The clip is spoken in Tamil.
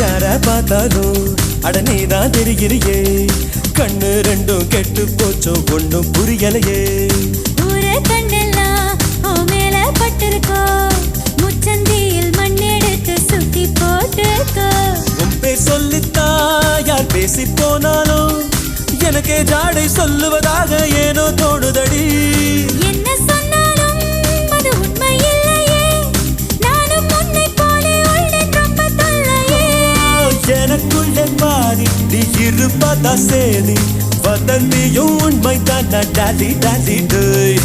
யார பார்த்தாலும் அட நீதான் தெரிகிறியே கண்ணு ரெண்டும் கெட்டு போச்சோ ஒண்ணும் புரியலையே ஊர கண்ணெல்லாம் ஓ மேல பட்டிருக்கோ முச்சந்தியில் மண்ணெடுத்து சுத்தி போட்டுக்கோ உன் பேர் சொல்லித்தான் யார் பேசி போனாலும் எனக்கே ஜாடை சொல்லுவதாக ஏனோ தோணுதடி என்ன சொன்னாலும் அது உண்மை இல்லையே நானும் உன்னை போலே உள்ளேன் ரொம்ப தொல்லையே எனக்குள்ளே பாதி நீ இருப்பதா சேதி வதந்தியும் உண்மை தான் டாடி டாடி டேய்